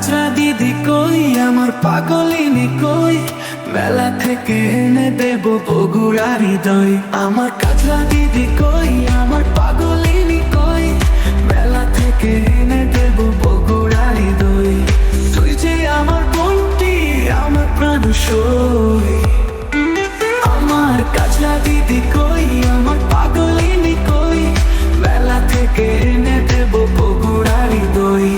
কাজরা দিদি কই, আমার পাগলিনী কই, মেলা থেকে এনে দেব বগুড়ার হৃদয়। আমার কাজরা দিদি কই, আমার পাগলিনী কই, মেলা থেকে এনে দেব বগুড়ার হৃদয়। তুই যে আমার বোনটি, আমার প্রাণ সই। আমার কাজরা দিদি কই, আমার পাগলিনী কই, মেলা থেকে এনে দেব বগুড়ার হৃদয়।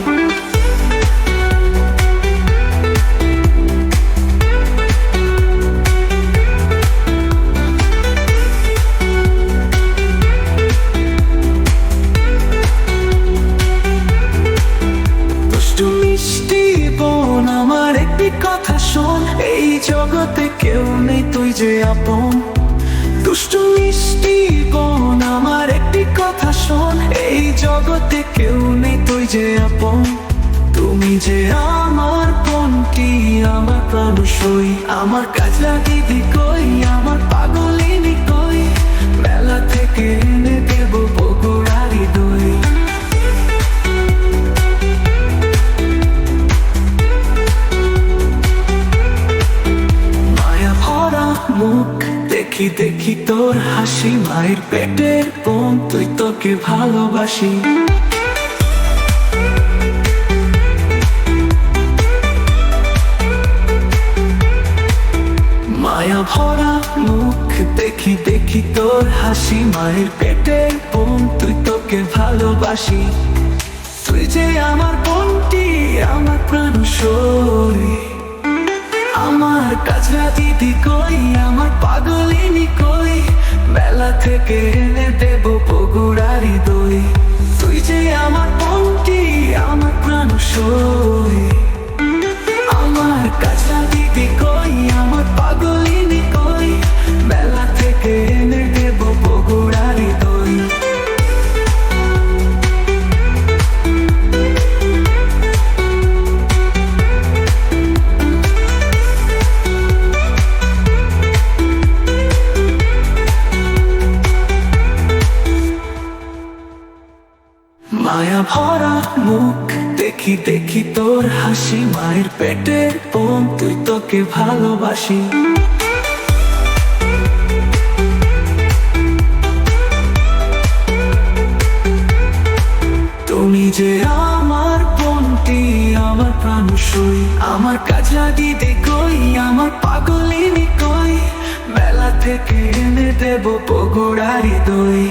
কথা শোন, এই জগতে কেউ নেই তুই যে আপন। দুষ্টু মিষ্টি বোন, আমার একটি কথা শোন, এই জগতে কেউ নেই তুই যে আপন। তুমি যে আমার বোনটি, আমার প্রাণ সই। আমার কাজরা দিদি কই, আমার পাগলিনী কই, মেলা থেকে এনে দেব বগুড়ার হৃদয়। মুখ দেখি দেখি তোর হাসি, মায়ের পেটের বোন তুই, তোকে ভালোবাসি। মায়া ভরা মুখ দেখি দেখি তোর হাসি, মায়ের পেটের বোন তুই, তোকে ভালোবাসি। তুই যে আমার বোনটি, আমার প্রাণ সই। আমার কাজরা দিদি কই, আমার পাগলিনী কই, মেলা থেকে এনে দেব বগুড়ার হৃদয়। তুই যে আমার বোনটি, আমার প্রাণ সই। আমার কাজরা দিদি কই, আমার পাগলিনী কই, মেলা থেকে এনে দেব বগুড়ার হৃদয়। মায়া ভরা মুখ দেখি দেখি তোর হাসি, মায়ের পেটের বোন তুই, তোকে ভালোবাসি। তুমি যে আমার বোনটি, আমার প্রাণ সই। আমার কাজরা দিদি কই, আমার পাগলিনী কই, মেলা থেকে এনে দেব বগুড়ার হৃদয়।